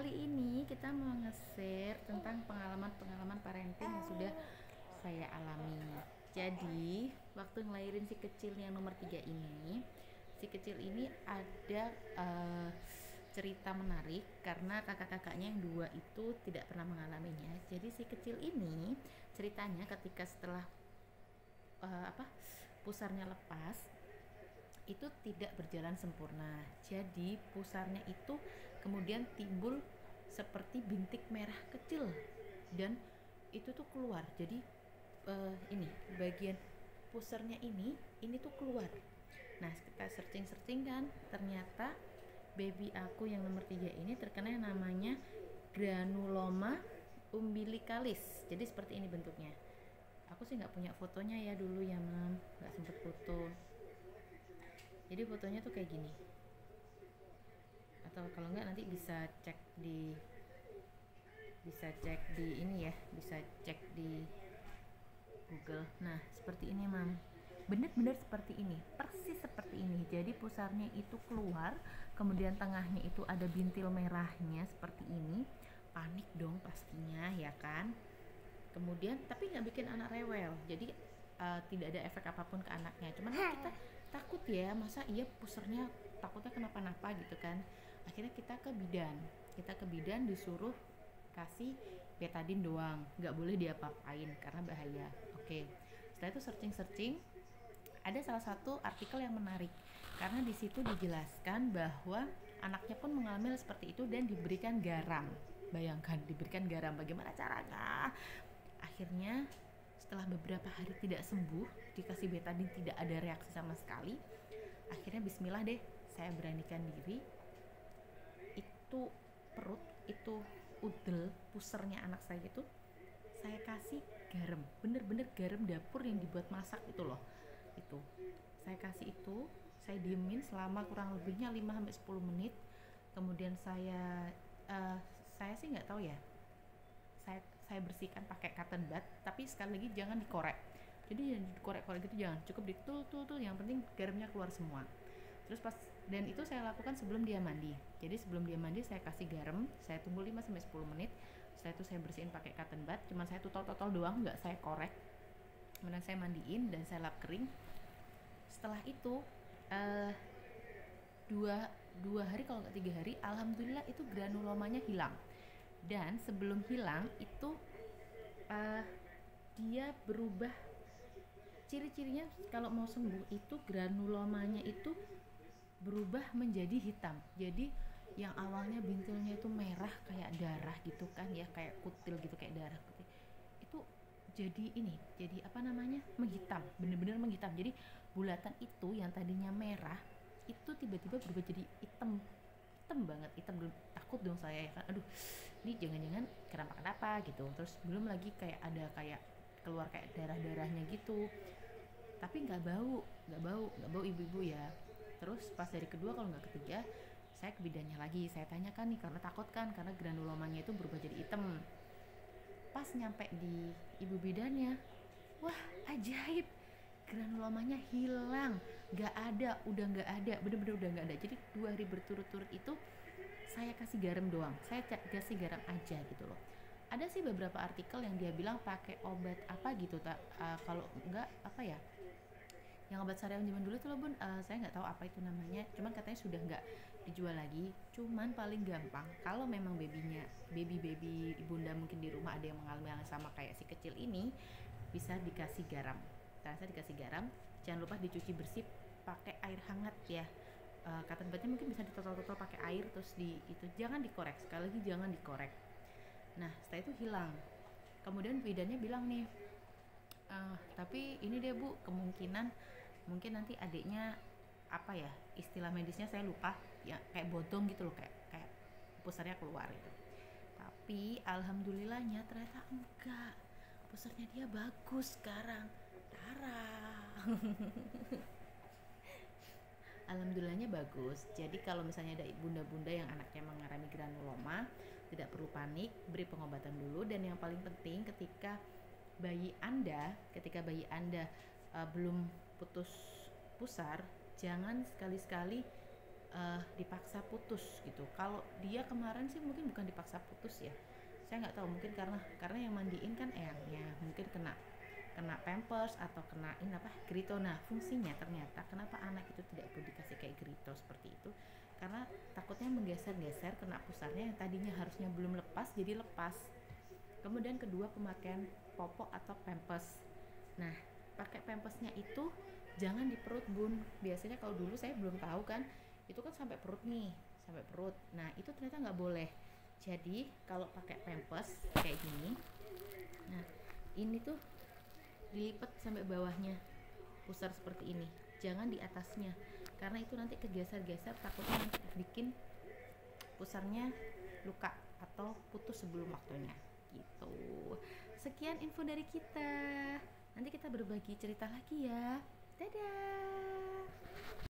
kali ini kita mau nge-share tentang pengalaman-pengalaman parenting yang sudah saya alami. Jadi, waktu ngelahirin si kecil yang nomor 3 ini, si kecil ini ada cerita menarik karena kakak-kakaknya yang dua itu tidak pernah mengalaminya. Jadi si kecil ini ceritanya ketika setelah pusarnya lepas itu tidak berjalan sempurna. Jadi pusarnya itu kemudian timbul seperti bintik merah kecil dan itu tuh keluar. Jadi ini bagian pusarnya ini tuh keluar. Nah, kita searching kan, ternyata baby aku yang nomor 3 ini terkena yang namanya granuloma umbilicalis. Jadi seperti ini bentuknya. Aku sih nggak punya fotonya ya dulu ya, Mam, nggak sempet foto. Jadi fotonya tuh kayak gini. Atau kalau nggak nanti bisa cek di ini ya, bisa cek di Google. Nah, seperti ini, Mam. Benar-benar seperti ini, persis seperti ini. Jadi pusarnya itu keluar, kemudian tengahnya itu ada bintil merahnya seperti ini. Panik dong pastinya, ya kan? Kemudian tapi nggak bikin anak rewel. Jadi tidak ada efek apapun ke anaknya. Cuman kita takut ya, masa iya pusarnya, takutnya kenapa-napa gitu kan. Akhirnya kita ke bidan disuruh kasih betadine doang, nggak boleh diapa-apain karena bahaya. Oke. Setelah itu searching ada salah satu artikel yang menarik karena di situ dijelaskan bahwa anaknya pun mengalami seperti itu dan diberikan garam. Bayangkan diberikan garam, bagaimana caranya? Akhirnya setelah beberapa hari tidak sembuh, dikasih betadine tidak ada reaksi sama sekali. Akhirnya bismillah deh, saya beranikan diri. Itu perut, itu udel, pusernya anak saya itu, saya kasih garam, bener-bener garam dapur yang dibuat masak itu loh. Itu saya kasih itu, saya diemin selama kurang lebihnya 5-10 menit. Kemudian saya sih nggak tahu ya, saya bersihkan pakai cotton bud, tapi sekali lagi jangan dikorek. Jadi jangan dikorek-korek gitu, jangan, cukup ditul, yang penting garamnya keluar semua. Terus dan itu saya lakukan sebelum dia mandi. Jadi sebelum dia mandi saya kasih garam, saya tunggu 5-10 menit. Setelah itu saya bersihin pakai cotton bud, cuman saya tutol doang, nggak saya korek. Kemudian saya mandiin dan saya lap kering. Setelah itu dua hari kalau nggak 3 hari, alhamdulillah itu granulomanya hilang. Dan sebelum hilang itu dia berubah, ciri-cirinya kalau mau sembuh itu granulomanya itu berubah menjadi hitam. Jadi yang awalnya bintilnya itu merah kayak darah gitu kan ya, kayak kutil gitu, kayak darah kutil, itu jadi menghitam, bener-bener menghitam. Jadi bulatan itu yang tadinya merah itu tiba-tiba berubah jadi hitam banget, hitam. Takut dong saya ya kan, aduh ini jangan-jangan kenapa gitu. Terus belum lagi kayak ada kayak keluar kayak darahnya gitu, tapi nggak bau ibu-ibu ya. Terus pas dari kedua kalau nggak ketiga, saya ke bidannya lagi, saya tanyakan nih karena takut kan, karena granulomanya itu berubah jadi hitam. Pas nyampe di ibu bidannya, wah ajaib, granulomanya hilang, udah nggak ada, bener-bener udah nggak ada. Jadi 2 hari berturut-turut itu saya kasih garam doang, saya kasih garam aja gitu loh. Ada sih beberapa artikel yang dia bilang pakai obat apa gitu, kalau enggak apa ya, yang obat sariawan zaman dulu tuh loh bun, saya nggak tahu apa itu namanya, cuman katanya sudah nggak dijual lagi. Cuman paling gampang kalau memang baby ibunda mungkin di rumah ada yang mengalami hal sama kayak si kecil ini, bisa dikasih garam. Saya dikasih garam, jangan lupa dicuci bersih pakai air hangat ya. Cotton budnya mungkin bisa ditotol-totol pakai air, terus itu jangan dikorek, sekali lagi jangan dikorek. Nah setelah itu hilang. Kemudian bidannya bilang nih, tapi ini deh bu, kemungkinan mungkin nanti adiknya apa ya, istilah medisnya saya lupa ya, kayak bodong gitu loh, kayak pusarnya keluar gitu. Tapi alhamdulillahnya ternyata enggak, pusarnya dia bagus sekarang. Alhamdulillahnya bagus. Jadi kalau misalnya ada bunda-bunda yang anaknya mengalami granuloma, tidak perlu panik, beri pengobatan dulu. Dan yang paling penting ketika bayi anda belum putus pusar, jangan sekali-sekali dipaksa putus gitu. Kalau dia kemarin sih mungkin bukan dipaksa putus ya, saya nggak tahu, mungkin karena yang mandiin kan eyangnya, mungkin kena pampers atau kena ini apa grito. Nah fungsinya ternyata kenapa anak itu tidak perlu dikasih kayak grito seperti itu, karena takutnya menggeser-geser kena pusarnya yang tadinya harusnya belum lepas jadi lepas. Kemudian kedua, pemakaian popok atau pampers. Nah pakai pampersnya itu jangan di perut bun. Biasanya kalau dulu saya belum tahu kan, itu kan sampai perut nih, sampai perut. Nah itu ternyata nggak boleh. Jadi kalau pakai pampers kayak gini, nah ini tuh dilipat sampai bawahnya, pusar seperti ini, jangan di atasnya, karena itu nanti kegeser-geser takutnya nanti bikin pusarnya luka atau putus sebelum waktunya gitu. Sekian info dari kita, nanti kita berbagi cerita lagi ya. Dadah.